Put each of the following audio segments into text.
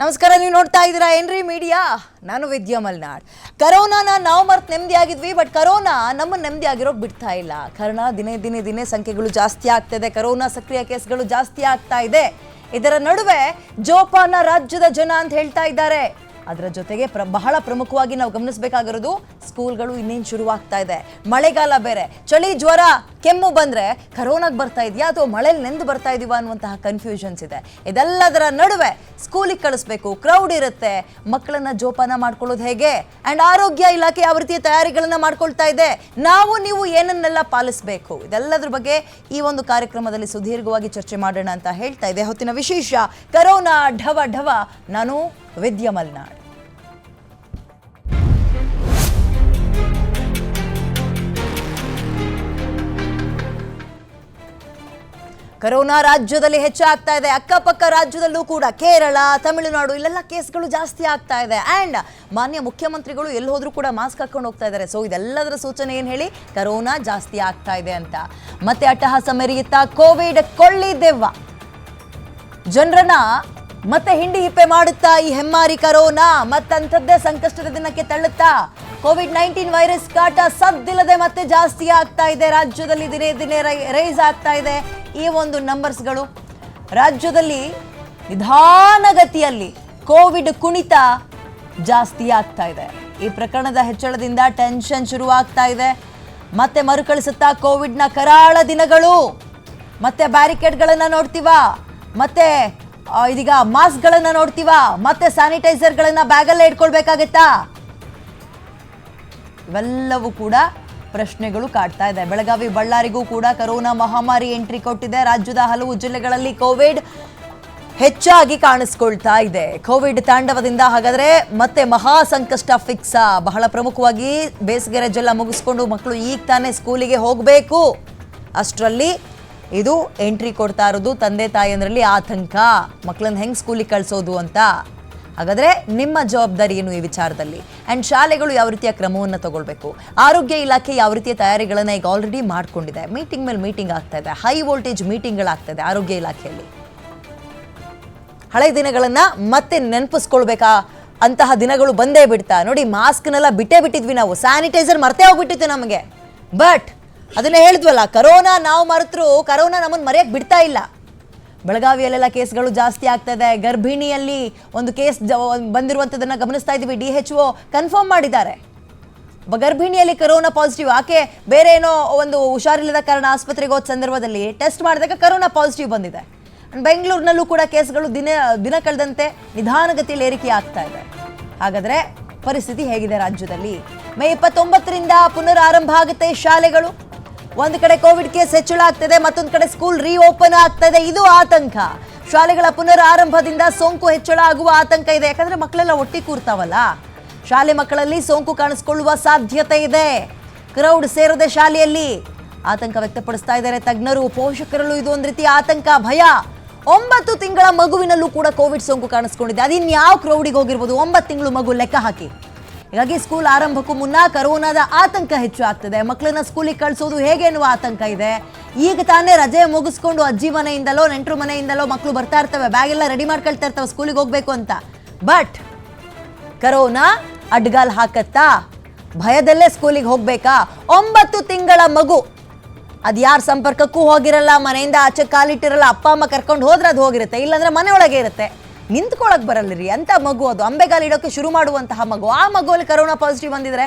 ನಮಸ್ಕಾರ, ನೀವು ನೋಡ್ತಾ ಇದ್ದೀರಾ ಏನ್ರಿ ಮೀಡಿಯಾ. ನಾನು ವಿದ್ಯಾ ಮಲ್ನಾಡ್. ಕರೋನಾನ ನಾವು ಮರ್ತು ನೆಮ್ಮದಿ ಆಗಿದ್ವಿ, ಬಟ್ ಕರೋನಾ ನಮ್ಮ ನೆಮ್ಮದಿ ಆಗಿರೋಕೆ ಬಿಡ್ತಾ ಇಲ್ಲ. ಕಾರಣ ದಿನೇ ಸಂಖ್ಯೆಗಳು ಜಾಸ್ತಿ ಆಗ್ತಿದೆ, ಕರೋನಾ ಸಕ್ರಿಯ ಕೇಸ್ಗಳು ಜಾಸ್ತಿ ಆಗ್ತಾ ಇದೆ. ಇದರ ನಡುವೆ ಜೋಪಾನ ರಾಜ್ಯದ ಜನ ಅಂತ ಹೇಳ್ತಾ ಇದ್ದಾರೆ. ಅದರ ಜೊತೆಗೆ ಬಹಳ ಪ್ರಮುಖವಾಗಿ ನಾವು ಗಮನಿಸಬೇಕಾಗಿರೋದು ಸ್ಕೂಲ್ಗಳು ಇನ್ನೇನು ಶುರುವಾಗ್ತಾ ಇದೆ. ಮಳೆಗಾಲ ಬೇರೆ, ಚಳಿ ಜ್ವರ ಕೆಮ್ಮು ಬಂದರೆ ಕರೋನಾಗೆ ಬರ್ತಾ ಇದೆಯಾ ಅಥವಾ ಮಳೆಯಲ್ಲಿ ನೆಂದು ಬರ್ತಾ ಇದೀವಾ ಅನ್ನುವಂತಹ ಕನ್ಫ್ಯೂಷನ್ಸ್ ಇದೆ. ಇದೆಲ್ಲದರ ನಡುವೆ ಸ್ಕೂಲಿಗೆ ಕಳಿಸ್ಬೇಕು, ಕ್ರೌಡ್ ಇರುತ್ತೆ, ಮಕ್ಕಳನ್ನ ಜೋಪಾನ ಮಾಡ್ಕೊಳ್ಳೋದು ಹೇಗೆ, ಆ್ಯಂಡ್ ಆರೋಗ್ಯ ಇಲಾಖೆ ಯಾವ ರೀತಿಯ ತಯಾರಿಗಳನ್ನ ಮಾಡ್ಕೊಳ್ತಾ ಇದೆ, ನಾವು ನೀವು ಏನನ್ನೆಲ್ಲ ಪಾಲಿಸಬೇಕು, ಇದೆಲ್ಲದ್ರ ಬಗ್ಗೆ ಈ ಒಂದು ಕಾರ್ಯಕ್ರಮದಲ್ಲಿ ಸುದೀರ್ಘವಾಗಿ ಚರ್ಚೆ ಮಾಡೋಣ ಅಂತ ಹೇಳ್ತಾ ಇದೆ. ಹೊತ್ತಿನ ವಿಶೇಷ ಕರೋನಾ ಢವ ಢವ. ನಾನು ವಿದ್ಯಾ ಮಲ್ನಾಡ್. ಕರೋನಾ ರಾಜ್ಯದಲ್ಲಿ ಹೆಚ್ಚಾಗ್ತಾ ಇದೆ. ಅಕ್ಕಪಕ್ಕ ರಾಜ್ಯದಲ್ಲೂ ಕೂಡ ಕೇರಳ, ತಮಿಳುನಾಡು ಇಲ್ಲೆಲ್ಲ ಕೇಸ್ಗಳು ಜಾಸ್ತಿ ಆಗ್ತಾ ಇದೆ. ಆ್ಯಂಡ್ ಮಾನ್ಯ ಮುಖ್ಯಮಂತ್ರಿಗಳು ಎಲ್ಲಿ ಹೋದ್ರೂ ಕೂಡ ಮಾಸ್ಕ್ ಹಾಕೊಂಡು ಹೋಗ್ತಾ ಇದ್ದಾರೆ. ಸೊ ಇದೆಲ್ಲದರ ಸೂಚನೆ ಏನು ಹೇಳಿ, ಕರೋನಾ ಜಾಸ್ತಿ ಆಗ್ತಾ ಇದೆ ಅಂತ. ಮತ್ತೆ ಅಟ್ಟಹಾಸ ಮೆರೆಯುತ್ತಾ ಕೋವಿಡ್ ಕೊಳ್ಳಿ ದೆವ್ವ ಜನರನ್ನ ಮತ್ತೆ ಹಿಂಡಿ ಹಿಪ್ಪೆ ಮಾಡುತ್ತಾ ಈ ಹೆಮ್ಮಾರಿ ಕರೋನಾ ಮತ್ತಂಥದ್ದೇ ಸಂಕಷ್ಟದ ದಿನಕ್ಕೆ ತಳ್ಳುತ್ತಾ ಕೋವಿಡ್-19 ವೈರಸ್ ಕಾಟ ಸದ್ದಿಲ್ಲದೆ ಮತ್ತೆ ಜಾಸ್ತಿ ಆಗ್ತಾ ಇದೆ. ರಾಜ್ಯದಲ್ಲಿ ದಿನೇ ರೈಸ್ ಆಗ್ತಾ ಇದೆ ಈ ಒಂದು ನಂಬರ್ಸ್ಗಳು. ರಾಜ್ಯದಲ್ಲಿ ನಿಧಾನಗತಿಯಲ್ಲಿ ಕೋವಿಡ್ ಕುಣಿತ ಜಾಸ್ತಿ ಆಗ್ತಾ ಇದೆ. ಈ ಪ್ರಕರಣದ ಹೆಚ್ಚಳದಿಂದ ಟೆನ್ಷನ್ ಶುರುವಾಗ್ತಾ ಇದೆ. ಮತ್ತೆ ಮರುಕಳಿಸುತ್ತಾ ಕೋವಿಡ್ನ ಕರಾಳ ದಿನಗಳು. ಮತ್ತೆ ಬ್ಯಾರಿಕೇಡ್ಗಳನ್ನ ನೋಡ್ತೀವಾ, ಮತ್ತೆ ಇದೀಗ ಮಾಸ್ಕ್ಗಳನ್ನ ನೋಡ್ತೀವಾ, ಮತ್ತೆ ಸ್ಯಾನಿಟೈಸರ್ಗಳನ್ನ ಬ್ಯಾಗಲ್ಲೇ ಇಟ್ಕೊಳ್ಬೇಕಾಗತ್ತಾ? ಇವೆಲ್ಲವೂ ಕೂಡ ಪ್ರಶ್ನೆಗಳು ಕಾಡ್ತಾ ಇದೆ. ಬೆಳಗಾವಿ, ಬಳ್ಳಾರಿಗೂ ಕೂಡ ಕರೋನಾ ಮಹಾಮಾರಿ ಎಂಟ್ರಿ ಕೊಟ್ಟಿದೆ. ರಾಜ್ಯದ ಹಲವು ಜಿಲ್ಲೆಗಳಲ್ಲಿ ಕೋವಿಡ್ ಹೆಚ್ಚಾಗಿ ಕಾಣಿಸ್ಕೊಳ್ತಾ ಇದೆ. ಕೋವಿಡ್ ತಾಂಡವದಿಂದ ಹಾಗಾದ್ರೆ ಮತ್ತೆ ಮಹಾ ಸಂಕಷ್ಟ ಫಿಕ್ಸ್. ಬಹಳ ಪ್ರಮುಖವಾಗಿ ಬೇಸಿಗೆ ರಜೆಲ್ಲ ಮುಗಿಸ್ಕೊಂಡು ಮಕ್ಕಳು ಈಗ ತಾನೇ ಸ್ಕೂಲಿಗೆ ಹೋಗಬೇಕು ಅಷ್ಟರಲ್ಲಿ ಇದು ಎಂಟ್ರಿ ಕೊಡ್ತಾ ಇರೋದು ತಂದೆ ತಾಯಿಯಂದ್ರಲ್ಲಿ ಆತಂಕ. ಮಕ್ಕಳನ್ನ ಹೆಂಗೆ ಸ್ಕೂಲಿಗೆ ಕಳಿಸೋದು ಅಂತ. ಹಾಗಾದರೆ ನಿಮ್ಮ ಜವಾಬ್ದಾರಿ ಏನು ಈ ವಿಚಾರದಲ್ಲಿ? ಆ್ಯಂಡ್ ಶಾಲೆಗಳು ಯಾವ ರೀತಿಯ ಕ್ರಮವನ್ನು ತಗೊಳ್ಬೇಕು, ಆರೋಗ್ಯ ಇಲಾಖೆ ಯಾವ ರೀತಿಯ ತಯಾರಿಗಳನ್ನು ಈಗ ಆಲ್ರೆಡಿ ಮಾಡಿಕೊಂಡಿದೆ. ಮೀಟಿಂಗ್ ಮೇಲೆ ಮೀಟಿಂಗ್ ಆಗ್ತಾ ಇದೆ, ಹೈ ವೋಲ್ಟೇಜ್ ಮೀಟಿಂಗ್ಗಳಾಗ್ತಾ ಇದೆ ಆರೋಗ್ಯ ಇಲಾಖೆಯಲ್ಲಿ. ಹಳೆ ದಿನಗಳನ್ನು ಮತ್ತೆ ನೆನಪಿಸ್ಕೊಳ್ಬೇಕಾ ಅಂತಹ ದಿನಗಳು ಬಂದೇ ಬಿಡ್ತಾ. ನೋಡಿ, ಮಾಸ್ಕ್ನೆಲ್ಲ ಬಿಟ್ಟಿದ್ವಿ ನಾವು, ಸ್ಯಾನಿಟೈಸರ್ ಮರ್ತೇ ಹೋಗ್ಬಿಟ್ಟಿತ್ತು ನಮಗೆ. ಬಟ್ ಅದನ್ನೇ ಹೇಳಿದ್ವಲ್ಲ, ಕರೋನಾ ನಾವು ಮರೆತರು ಕರೋನಾ ನಮ್ಮನ್ನು ಮರೆಯಕ್ಕೆ ಬಿಡ್ತಾ ಇಲ್ಲ. ಬೆಳಗಾವಿಯಲ್ಲೆಲ್ಲ ಕೇಸ್ಗಳು ಜಾಸ್ತಿ ಆಗ್ತಾ ಇದೆ. ಗರ್ಭಿಣಿಯಲ್ಲಿ ಒಂದು ಕೇಸ್ ಬಂದಿರುವಂಥದ್ದನ್ನು ಗಮನಿಸ್ತಾ ಇದ್ದೀವಿ. DHO ಕನ್ಫರ್ಮ್ ಮಾಡಿದ್ದಾರೆ, ಗರ್ಭಿಣಿಯಲ್ಲಿ ಕರೋನಾ ಪಾಸಿಟಿವ್. ಆಕೆ ಬೇರೆ ಏನೋ ಒಂದು ಹುಷಾರಿಲ್ಲದ ಕಾರಣ ಆಸ್ಪತ್ರೆಗೆ ಹೋದ ಸಂದರ್ಭದಲ್ಲಿ ಟೆಸ್ಟ್ ಮಾಡಿದಾಗ ಕರೋನಾ ಪಾಸಿಟಿವ್ ಬಂದಿದೆ. ಬೆಂಗಳೂರಿನಲ್ಲೂ ಕೂಡ ಕೇಸ್ಗಳು ದಿನ ಕಳೆದಂತೆ ನಿಧಾನಗತಿಯಲ್ಲಿ ಏರಿಕೆ ಆಗ್ತಾ ಇದೆ. ಹಾಗಾದರೆ ಪರಿಸ್ಥಿತಿ ಹೇಗಿದೆ ರಾಜ್ಯದಲ್ಲಿ? ಮೇ 29ರಿಂದ ಪುನರ್ ಆರಂಭ ಆಗುತ್ತೆ ಶಾಲೆಗಳು. ಒಂದು ಕಡೆ ಕೋವಿಡ್ ಕೇಸ್ ಹೆಚ್ಚಳ ಆಗ್ತದೆ, ಮತ್ತೊಂದು ಕಡೆ ಸ್ಕೂಲ್ ರೀಓಪನ್ ಆಗ್ತಾ ಇದೆ. ಇದು ಆತಂಕ. ಶಾಲೆಗಳ ಪುನರ್ ಆರಂಭದಿಂದ ಸೋಂಕು ಹೆಚ್ಚಳ ಆಗುವ ಆತಂಕ ಇದೆ. ಯಾಕಂದ್ರೆ ಮಕ್ಕಳೆಲ್ಲ ಒಟ್ಟಿಗೆ ಕೂರ್ತಾವಲ್ಲ, ಶಾಲೆ ಮಕ್ಕಳಲ್ಲಿ ಸೋಂಕು ಕಾಣಿಸ್ಕೊಳ್ಳುವ ಸಾಧ್ಯತೆ ಇದೆ. ಕ್ರೌಡ್ ಸೇರದೆ ಶಾಲೆಯಲ್ಲಿ ಆತಂಕ ವ್ಯಕ್ತಪಡಿಸ್ತಾ ಇದ್ದಾರೆ ತಜ್ಞರು. ಪೋಷಕರಲ್ಲೂ ಇದು ಒಂದು ರೀತಿ ಆತಂಕ, ಭಯ. 9 ತಿಂಗಳ ಮಗುವಿನಲ್ಲೂ ಕೂಡ ಕೋವಿಡ್ ಸೋಂಕು ಕಾಣಿಸ್ಕೊಂಡಿದೆ. ಅದಿನ್ಯಾವ ಕ್ರೌಡಿಗೆ ಹೋಗಿರ್ಬೋದು? 9 ತಿಂಗಳು ಮಗು ಲೆಕ್ಕ ಹಾಕಿ. ಹೀಗಾಗಿ ಸ್ಕೂಲ್ ಆರಂಭಕ್ಕೂ ಮುನ್ನ ಕರೋನಾದ ಆತಂಕ ಹೆಚ್ಚು ಆಗ್ತದೆ. ಮಕ್ಕಳನ್ನ ಸ್ಕೂಲಿಗೆ ಕಳಿಸೋದು ಹೇಗೆ ಎನ್ನುವ ಆತಂಕ ಇದೆ. ಈಗ ತಾನೇ ರಜೆ ಮುಗಿಸ್ಕೊಂಡು ಅಜ್ಜಿ ಮನೆಯಿಂದಲೋ ನೆಂಟರು ಮನೆಯಿಂದಲೋ ಮಕ್ಕಳು ಬರ್ತಾ ಇರ್ತವೆ, ಬ್ಯಾಗ್ ಎಲ್ಲ ರೆಡಿ ಮಾಡ್ಕೊಳ್ತಾ ಇರ್ತವೆ ಸ್ಕೂಲಿಗೆ ಹೋಗ್ಬೇಕು ಅಂತ. But corona ಅಡ್ಗಾಲ್ ಹಾಕತ್ತಾ? ಭಯದಲ್ಲೇ ಸ್ಕೂಲಿಗೆ ಹೋಗ್ಬೇಕಾ? 9 ತಿಂಗಳ ಮಗು, ಅದು ಯಾರ ಸಂಪರ್ಕಕ್ಕೂ ಹೋಗಿರಲ್ಲ, ಮನೆಯಿಂದ ಆಚೆ ಕಾಲಿಟ್ಟಿರಲ್ಲ, ಅಪ್ಪ ಅಮ್ಮ ಕರ್ಕೊಂಡು ಹೋದ್ರೆ ಅದು ಹೋಗಿರುತ್ತೆ, ಇಲ್ಲಾಂದ್ರೆ ಮನೆಯೊಳಗೆ ಇರುತ್ತೆ, ನಿಂತ್ಕೊಳಕ್ ಬರಲ್ಲ ರೀ ಅಂತ ಮಗು. ಅದು ಅಂಬೆಗಾಲು ಇಡೋಕೆ ಶುರು ಮಾಡುವಂತಹ ಮಗು. ಆ ಮಗುವಲ್ಲಿ ಕರೋನಾ ಪಾಸಿಟಿವ್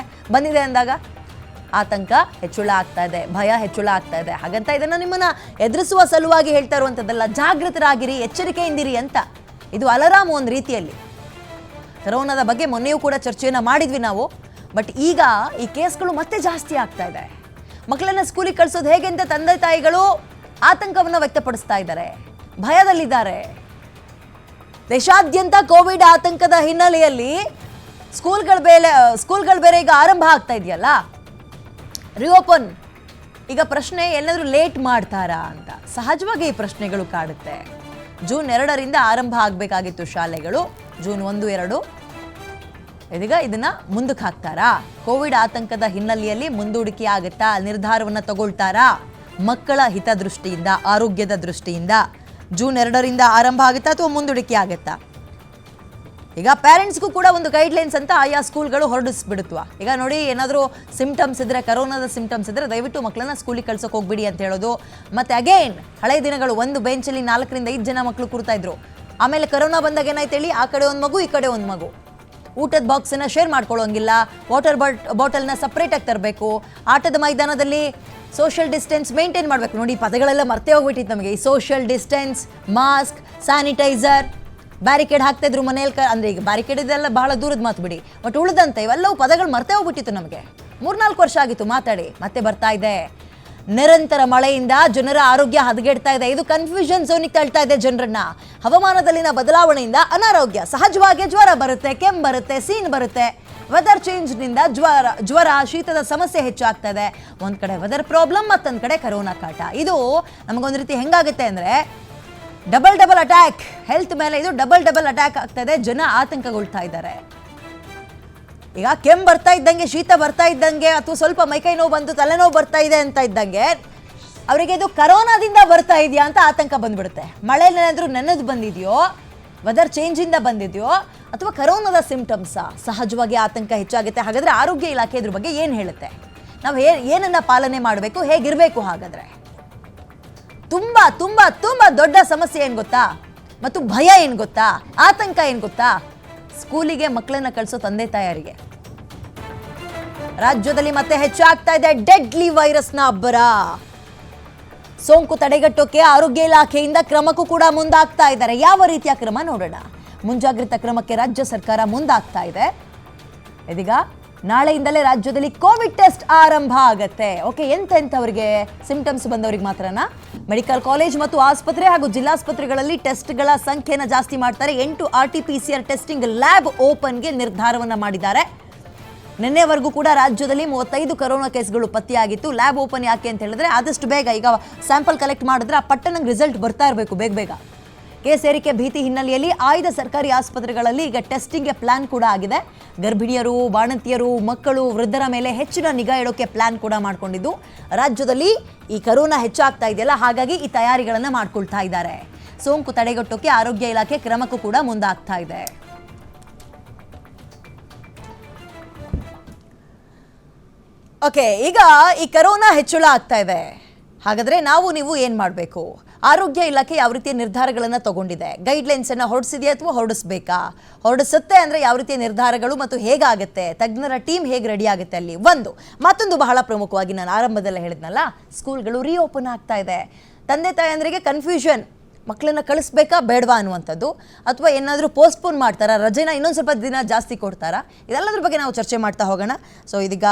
ಬಂದಿದೆ ಅಂದಾಗ ಆತಂಕ ಹೆಚ್ಚಳ ಆಗ್ತಾ ಇದೆ, ಭಯ ಹೆಚ್ಚಳ ಆಗ್ತಾ ಇದೆ. ಹಾಗಂತ ಇದನ್ನು ನಿಮ್ಮನ್ನ ಎದುರಿಸುವ ಸಲುವಾಗಿ ಹೇಳ್ತಾ ಇರುವಂಥದ್ದಲ್ಲ, ಜಾಗೃತರಾಗಿರಿ, ಎಚ್ಚರಿಕೆಯಿಂದಿರಿ ಅಂತ. ಇದು ಅಲಾರಾಮ್ ಒಂದು ರೀತಿಯಲ್ಲಿ. ಕರೋನಾದ ಬಗ್ಗೆ ಮೊನ್ನೆಯೂ ಕೂಡ ಚರ್ಚೆಯನ್ನು ಮಾಡಿದ್ವಿ ನಾವು. ಬಟ್ ಈಗ ಈ ಕೇಸ್ಗಳು ಮತ್ತೆ ಜಾಸ್ತಿ ಆಗ್ತಾ ಇದೆ. ಮಕ್ಕಳನ್ನ ಸ್ಕೂಲಿಗೆ ಕಳಿಸೋದು ಹೇಗೆ ಅಂತ ತಂದೆ ತಾಯಿಗಳು ಆತಂಕವನ್ನು ವ್ಯಕ್ತಪಡಿಸ್ತಾ ಇದ್ದಾರೆ, ಭಯದಲ್ಲಿದ್ದಾರೆ. ದೇಶಾದ್ಯಂತ ಕೋವಿಡ್ ಆತಂಕದ ಹಿನ್ನೆಲೆಯಲ್ಲಿ ಸ್ಕೂಲ್ಗಳು ಬೇರೆ ಈಗ ಆರಂಭ ಆಗ್ತಾ ಇದೆಯಲ್ಲ, ರಿಓಪನ್. ಈಗ ಪ್ರಶ್ನೆ, ಎಲ್ಲಾದರೂ ಲೇಟ್ ಮಾಡ್ತಾರಾ ಅಂತ ಸಹಜವಾಗಿ ಈ ಪ್ರಶ್ನೆಗಳು ಕಾಡುತ್ತೆ. ಜೂನ್ 2ರಿಂದ ಆರಂಭ ಆಗಬೇಕಾಗಿತ್ತು ಶಾಲೆಗಳು, ಜೂನ್ 1, 2. ಇದೀಗ ಇದನ್ನ ಮುಂದಕ್ಕೆ ಹಾಕ್ತಾರಾ? ಕೋವಿಡ್ ಆತಂಕದ ಹಿನ್ನೆಲೆಯಲ್ಲಿ ಮುಂದೂಡಿಕೆ ಆಗುತ್ತಾ? ನಿರ್ಧಾರವನ್ನು ತಗೊಳ್ತಾರಾ? ಮಕ್ಕಳ ಹಿತದೃಷ್ಟಿಯಿಂದ, ಆರೋಗ್ಯದ ದೃಷ್ಟಿಯಿಂದ ಜೂನ್ 2ರಿಂದ ಆರಂಭ ಆಗುತ್ತಾ ಅಥವಾ ಮುಂದೂಡಿಕೆ ಆಗುತ್ತಾ? ಈಗ ಪೇರೆಂಟ್ಸ್ಗೂ ಕೂಡ ಒಂದು ಗೈಡ್ಲೈನ್ಸ್ ಅಂತ ಆಯಾ ಸ್ಕೂಲ್ಗಳು ಹೊರಡಿಸ್ಬಿಡುತ್ತವ. ಈಗ ನೋಡಿ, ಏನಾದರೂ ಸಿಂಪ್ಟಮ್ಸ್ ಇದ್ದರೆ, ಕರೋನಾದ ಸಿಂಪ್ಟಮ್ಸ್ ಇದ್ದರೆ ದಯವಿಟ್ಟು ಮಕ್ಕಳನ್ನ ಸ್ಕೂಲಿಗೆ ಕಳ್ಸೋಕೆ ಹೋಗ್ಬಿಡಿ ಅಂತ ಹೇಳೋದು. ಮತ್ತು ಅಗೇನ್ ಹಳೆಯ ದಿನಗಳು ಒಂದು ಬೆಂಚಲ್ಲಿ 4ರಿಂದ 5 ಜನ ಮಕ್ಕಳು ಕೂರ್ತಾ ಇದ್ರು. ಆಮೇಲೆ ಕರೋನಾ ಬಂದಾಗ ಏನಾಯ್ತು ಹೇಳಿ, ಆ ಕಡೆ ಒಂದು ಮಗು ಈ ಕಡೆ ಒಂದು ಮಗು, ಊಟದ ಬಾಕ್ಸನ್ನು ಶೇರ್ ಮಾಡ್ಕೊಳ್ಳೋಂಗಿಲ್ಲ, ವಾಟರ್ ಬಾಟಲ್ನ ಸಪ್ರೇಟಾಗಿ ತರಬೇಕು, ಆಟದ ಮೈದಾನದಲ್ಲಿ ಸೋಷಿಯಲ್ ಡಿಸ್ಟೆನ್ಸ್ ಮೇಂಟೈನ್ ಮಾಡಬೇಕು. ನೋಡಿ, ಪದಗಳೆಲ್ಲ ಮರ್ತೇ ಹೋಗ್ಬಿಟ್ಟಿತ್ತು ನಮಗೆ. ಈ social distance, mask, sanitiser, barricade ಹಾಕ್ತಾಯಿದ್ರು ಮನೇಲಿ. ಅಂದರೆ ಈಗ ಬ್ಯಾರಿಕೇಡ್ ಇದೆಲ್ಲ ಬಹಳ ದೂರದ ಮಾತು ಬಿಡಿ, ಬಟ್ ಉಳಿದಂತೆ ಇವೆಲ್ಲವೂ ಪದಗಳು ಮರ್ತೇ ಹೋಗ್ಬಿಟ್ಟಿತ್ತು ನಮಗೆ. 3-4 ವರ್ಷ ಆಗಿತ್ತು ಮಾತಾಡಿ, ಮತ್ತೆ ಬರ್ತಾ ಇದೆ. ನಿರಂತರ ಮಳೆಯಿಂದ ಜನರ ಆರೋಗ್ಯ ಹದಗೆಡ್ತಾ ಇದೆ. ಇದು ಕನ್ಫ್ಯೂಷನ್ ಝೋನಿಗೆ ತಳ್ತಾ ಇದೆ ಜನರನ್ನ. ಹವಾಮಾನದಲ್ಲಿನ ಬದಲಾವಣೆಯಿಂದ ಅನಾರೋಗ್ಯ, ಸಹಜವಾಗಿ ಜ್ವರ ಬರುತ್ತೆ, ಕೆಮ್ಮು ಬರುತ್ತೆ, ಸೀನ್ ಬರುತ್ತೆ. ವೆದರ್ ಚೇಂಜ್ನಿಂದ ಜ್ವರ ಶೀತದ ಸಮಸ್ಯೆ ಹೆಚ್ಚಾಗ್ತಾ ಇದೆ. ಒಂದು ಕಡೆ ವೆದರ್ ಪ್ರಾಬ್ಲಮ್, ಮತ್ತೊಂದು ಕಡೆ ಕರೋನಾ ಕಾಟ. ಇದು ನಮಗೊಂದು ರೀತಿ ಹೆಂಗಾಗುತ್ತೆ ಅಂದರೆ ಡಬಲ್ ಅಟ್ಯಾಕ್. ಹೆಲ್ತ್ ಮೇಲೆ ಇದು ಡಬಲ್ ಅಟ್ಯಾಕ್ ಆಗ್ತಾ ಇದೆ. ಜನ ಆತಂಕಗೊಳ್ತಾ ಇದ್ದಾರೆ. ಈಗ ಕೆಮ್ಮು ಬರ್ತಾ ಇದ್ದಂಗೆ, ಶೀತ ಬರ್ತಾ ಇದ್ದಂಗೆ, ಅಥವಾ ಸ್ವಲ್ಪ ಮೈಕೈ ನೋವು ಬಂದು ತಲೆನೋವು ಬರ್ತಾ ಇದೆ ಅಂತ ಇದ್ದಂಗೆ ಅವರಿಗೆ ಇದು ಕರೋನಾದಿಂದ ಬರ್ತಾ ಇದೆಯಾ ಅಂತ ಆತಂಕ ಬಂದ್ಬಿಡುತ್ತೆ. ಮಳೆಯಲ್ಲೇನಾದರೂ ನೆನೆದು ಬಂದಿದೆಯೋ, ವೆದರ್ ಚೇಂಜಿಂದ ಬಂದಿದೆಯೋ, ಅಥವಾ ಕರೋನಾದ ಸಿಂಪ್ಟಮ್ಸಾ? ಸಹಜವಾಗಿ ಆತಂಕ ಹೆಚ್ಚಾಗುತ್ತೆ. ಹಾಗಾದರೆ ಆರೋಗ್ಯ ಇಲಾಖೆ ಇದ್ರ ಬಗ್ಗೆ ಏನು ಹೇಳುತ್ತೆ? ನಾವು ಏನನ್ನ ಪಾಲನೆ ಮಾಡಬೇಕು, ಹೇಗಿರಬೇಕು? ಹಾಗಾದರೆ ತುಂಬಾ ತುಂಬಾ ತುಂಬಾ ದೊಡ್ಡ ಸಮಸ್ಯೆ ಏನು ಗೊತ್ತಾ, ಮತ್ತು ಭಯ ಏನು ಗೊತ್ತಾ, ಆತಂಕ ಏನು ಗೊತ್ತಾ? ಸ್ಕೂಲಿಗೆ ಮಕ್ಕಳನ್ನ ಕಳಿಸೋ ತಂದೆ ತಾಯರಿಗೆ. ರಾಜ್ಯದಲ್ಲಿ ಮತ್ತೆ ಹೆಚ್ಚಾಗ್ತಾ ಇದೆ ಡೆಡ್ಲಿ ವೈರಸ್ನ ಅಬ್ಬರ. ಸೋಂಕು ತಡೆಗಟ್ಟೋಕೆ ಆರೋಗ್ಯ ಇಲಾಖೆಯಿಂದ ಕ್ರಮಕ್ಕೂ ಕೂಡ ಮುಂದಾಗ್ತಾ ಇದ್ದಾರೆ. ಯಾವ ರೀತಿಯ ಕ್ರಮ ನೋಡೋಣ. ಮುಂಜಾಗ್ರತಾ ಕ್ರಮಕ್ಕೆ ರಾಜ್ಯ ಸರ್ಕಾರ ಮುಂದಾಗ್ತಾ ಇದೆ. ಇದೀಗ ನಾಳೆಯಿಂದಲೇ ರಾಜ್ಯದಲ್ಲಿ ಕೋವಿಡ್ ಟೆಸ್ಟ್ ಆರಂಭ ಆಗತ್ತೆ. ಓಕೆ, ಎಂತೆಂಥವರಿಗೆ ಸಿಂಪ್ಟಮ್ಸ್ ಬಂದವರಿಗೆ ಮಾತ್ರನಾ? ಮೆಡಿಕಲ್ ಕಾಲೇಜ್ ಮತ್ತು ಆಸ್ಪತ್ರೆ ಹಾಗೂ ಜಿಲ್ಲಾಸ್ಪತ್ರೆಗಳಲ್ಲಿ ಟೆಸ್ಟ್ಗಳ ಸಂಖ್ಯೆನ ಜಾಸ್ತಿ ಮಾಡ್ತಾರೆ. 8 RT-PCR ಟೆಸ್ಟಿಂಗ್ ಲ್ಯಾಬ್ ಓಪನ್ಗೆ ನಿರ್ಧಾರವನ್ನ ಮಾಡಿದ್ದಾರೆ. ನಿನ್ನೆವರೆಗೂ ಕೂಡ ರಾಜ್ಯದಲ್ಲಿ 35 ಕರೋನಾ ಕೇಸ್ಗಳು ಪತ್ತೆಯಾಗಿತ್ತು. ಲ್ಯಾಬ್ ಓಪನ್ ಯಾಕೆ ಅಂತ ಹೇಳಿದ್ರೆ, ಆದಷ್ಟು ಬೇಗ ಈಗ ಸ್ಯಾಂಪಲ್ ಕಲೆಕ್ಟ್ ಮಾಡಿದ್ರೆ ಆ ಪಟ್ಟಣಂಗೆ ರಿಸಲ್ಟ್ ಬರ್ತಾ ಇರಬೇಕು ಬೇಗ. ಕೇಸ್ ಏರಿಕೆ ಭೀತಿ ಹಿನ್ನೆಲೆಯಲ್ಲಿ ಆಯ್ದ ಸರ್ಕಾರಿ ಆಸ್ಪತ್ರೆಗಳಲ್ಲಿ ಈಗ ಟೆಸ್ಟಿಂಗ್ಗೆ ಪ್ಲಾನ್ ಕೂಡ ಆಗಿದೆ. ಗರ್ಭಿಣಿಯರು, ಬಾಣಂತಿಯರು, ಮಕ್ಕಳು, ವೃದ್ಧರ ಮೇಲೆ ಹೆಚ್ಚಿನ ನಿಗಾ ಇಡೋಕೆ ಪ್ಲಾನ್ ಕೂಡ ಮಾಡಿಕೊಂಡಿದ್ದು, ರಾಜ್ಯದಲ್ಲಿ ಈ ಕರೋನಾ ಹೆಚ್ಚಾಗ್ತಾ ಇದೆಯಲ್ಲ, ಹಾಗಾಗಿ ಈ ತಯಾರಿಗಳನ್ನು ಮಾಡ್ಕೊಳ್ತಾ ಇದ್ದಾರೆ. ಸೋಂಕು ತಡೆಗಟ್ಟೋಕೆ ಆರೋಗ್ಯ ಇಲಾಖೆ ಕ್ರಮಕ್ಕೂ ಕೂಡ ಮುಂದಾಗ್ತಾ ಇದೆ. ಓಕೆ, ಈಗ ಈ ಕರೋನಾ ಹೆಚ್ಚಳ ಆಗ್ತಾ ಇದೆ. ಹಾಗಾದರೆ ನೀವು ಏನು ಮಾಡಬೇಕು? ಆರೋಗ್ಯ ಇಲಾಖೆ ಯಾವ ರೀತಿಯ ನಿರ್ಧಾರಗಳನ್ನು ತಗೊಂಡಿದೆ? ಗೈಡ್ಲೈನ್ಸನ್ನು ಹೊರಡಿಸಿದೆಯಾ ಅಥವಾ ಹೊರಡಿಸ್ಬೇಕಾ? ಹೊರಡಿಸುತ್ತೆ ಅಂದರೆ ಯಾವ ರೀತಿಯ ನಿರ್ಧಾರಗಳು ಮತ್ತು ಹೇಗಾಗುತ್ತೆ? ತಜ್ಞರ ಟೀಮ್ ಹೇಗೆ ರೆಡಿ ಆಗುತ್ತೆ ಅಲ್ಲಿ? ಮತ್ತೊಂದು ಬಹಳ ಪ್ರಮುಖವಾಗಿ ನಾನು ಆರಂಭದಲ್ಲೇ ಹೇಳಿದ್ನಲ್ಲ, ಸ್ಕೂಲ್ಗಳು ರೀಓಪನ್ ಆಗ್ತಾ ಇದೆ. ತಂದೆ ತಾಯಂದರಿಗೆ ಕನ್ಫ್ಯೂಷನ್, ಮಕ್ಕಳನ್ನ ಕಳಿಸ್ಬೇಕಾ ಬೇಡವಾ ಅನ್ನುವಂಥದ್ದು, ಅಥವಾ ಏನಾದರೂ ಪೋಸ್ಟ್ಪೋನ್ ಮಾಡ್ತಾರಾ, ರಜೆನ ಇನ್ನೊಂದು ಸ್ವಲ್ಪ ದಿನ ಜಾಸ್ತಿ ಕೊಡ್ತಾರಾ? ಇದೆಲ್ಲದ್ರ ಬಗ್ಗೆ ನಾವು ಚರ್ಚೆ ಮಾಡ್ತಾ ಹೋಗೋಣ. ಸೊ ಇದೀಗ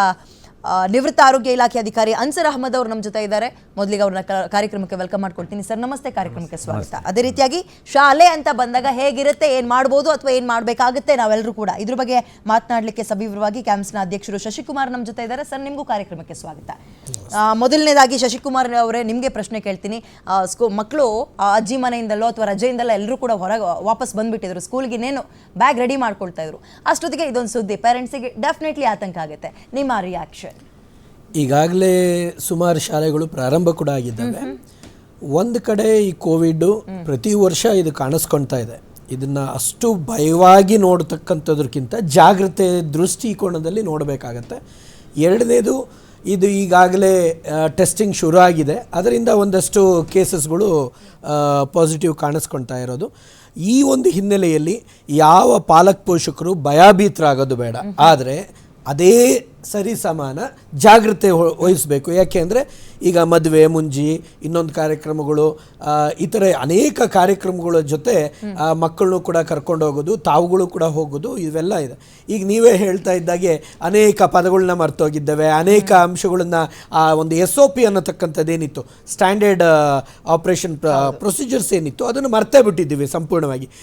ನಿವೃತ್ತ ಆರೋಗ್ಯ ಇಲಾಖೆ ಅಧಿಕಾರಿ ಅನ್ಸರ್ ಅಹಮದ್ ಅವರು ನಮ್ಮ ಜೊತೆ ಇದ್ದಾರೆ. ಮೊದಲಿಗೆ ಅವ್ರನ್ನ ಕಾರ್ಯಕ್ರಮಕ್ಕೆ ವೆಲ್ಕಮ್ ಮಾಡ್ಕೊಳ್ತೀನಿ. ಸರ್ ನಮಸ್ತೆ, ಕಾರ್ಯಕ್ರಮಕ್ಕೆ ಸ್ವಾಗತ. ಅದೇ ರೀತಿಯಾಗಿ ಶಾಲೆ ಅಂತ ಬಂದಾಗ ಹೇಗಿರುತ್ತೆ, ಏನು ಮಾಡ್ಬೋದು ಅಥವಾ ಏನು ಮಾಡಬೇಕಾಗುತ್ತೆ, ನಾವೆಲ್ಲರೂ ಕೂಡ ಇದ್ರ ಬಗ್ಗೆ ಮಾತನಾಡಲಿಕ್ಕೆ ಸವಿವರವಾಗಿ ಕ್ಯಾಂಪ್ಸ್ನ ಅಧ್ಯಕ್ಷರು ಶಶಿಕುಮಾರ್ ನಮ್ಮ ಜೊತೆ ಇದ್ದಾರೆ. ಸರ್ ನಿಮಗೂ ಕಾರ್ಯಕ್ರಮಕ್ಕೆ ಸ್ವಾಗತ. ಮೊದಲನೇದಾಗಿ ಶಶಿಕುಮಾರ್ ಅವರೇ, ನಿಮಗೆ ಪ್ರಶ್ನೆ ಕೇಳ್ತೀನಿ. ಮಕ್ಕಳು ಅಜ್ಜಿ ಮನೆಯಿಂದಲೋ ಅಥವಾ ರಜೆಯಿಂದಲೋ ಎಲ್ಲರೂ ಕೂಡ ಹೊರಗೆ ವಾಪಸ್ ಬಂದ್ಬಿಟ್ಟಿದ್ರು, ಸ್ಕೂಲ್ಗೆ ಇನ್ನೇನು ಬ್ಯಾಗ್ ರೆಡಿ ಮಾಡ್ಕೊಳ್ತಾ ಇದ್ರು. ಅಷ್ಟೊತ್ತಿಗೆ ಇದೊಂದು ಸುದ್ದಿ, ಪೇರೆಂಟ್ಸಿಗೆ ಡೆಫಿನೆಟ್ಲಿ ಆತಂಕ ಆಗುತ್ತೆ. ನಿಮ್ಮ ರಿಯಾಕ್ಷನ್? ಈಗಾಗಲೇ ಸುಮಾರು ಶಾಲೆಗಳು ಪ್ರಾರಂಭ ಕೂಡ ಆಗಿದ್ದಾವೆ. ಒಂದು ಕಡೆ ಈ ಕೋವಿಡ್ ಪ್ರತಿ ವರ್ಷ ಇದು ಕಾಣಿಸ್ಕೊಳ್ತಾ ಇದೆ. ಇದನ್ನು ಅಷ್ಟು ಭಯವಾಗಿ ನೋಡ್ತಕ್ಕಂಥದ್ರಕ್ಕಿಂತ ಜಾಗ್ರತೆ ದೃಷ್ಟಿಕೋನದಲ್ಲಿ ನೋಡಬೇಕಾಗತ್ತೆ. ಎರಡನೇದು, ಇದು ಈಗಾಗಲೇ ಟೆಸ್ಟಿಂಗ್ ಶುರು ಆಗಿದೆ, ಅದರಿಂದ ಒಂದಷ್ಟು ಕೇಸಸ್ಗಳು ಪಾಸಿಟಿವ್ ಕಾಣಿಸ್ಕೊಳ್ತಾ ಇರೋದು. ಈ ಒಂದು ಹಿನ್ನೆಲೆಯಲ್ಲಿ ಯಾವ ಪಾಲಕ ಪೋಷಕರು ಭಯಭೀತರಾಗೋದು ಬೇಡ, ಆದರೆ ಅದೇ ಸರಿ ಸಮಾನ ಜಾಗ್ರತೆ ವಹಿಸಬೇಕು. ಯಾಕೆ ಅಂದರೆ ಈಗ ಮದುವೆ, ಮುಂಜಿ, ಇನ್ನೊಂದು ಕಾರ್ಯಕ್ರಮಗಳು, ಇತರ ಅನೇಕ ಕಾರ್ಯಕ್ರಮಗಳ ಜೊತೆ ಮಕ್ಕಳನ್ನು ಕೂಡ ಕರ್ಕೊಂಡು ಹೋಗೋದು, ತಾವುಗಳು ಕೂಡ ಹೋಗೋದು, ಇವೆಲ್ಲ ಇದೆ. ಈಗ ನೀವೇ ಹೇಳ್ತಾ ಇದ್ದಾಗೆ ಅನೇಕ ಪದಗಳನ್ನ ಮರ್ತೋಗಿದ್ದಾವೆ, ಅನೇಕ ಅಂಶಗಳನ್ನು ಒಂದು SOP ಅನ್ನತಕ್ಕಂಥದ್ದು ಏನಿತ್ತು, ಸ್ಟ್ಯಾಂಡರ್ಡ್ ಆಪರೇಷನ್ ಪ್ರೊಸೀಜರ್ಸ್ ಏನಿತ್ತು, ಅದನ್ನು ಮರ್ತೇ ಬಿಟ್ಟಿದ್ದೀವಿ ಸಂಪೂರ್ಣವಾಗಿ.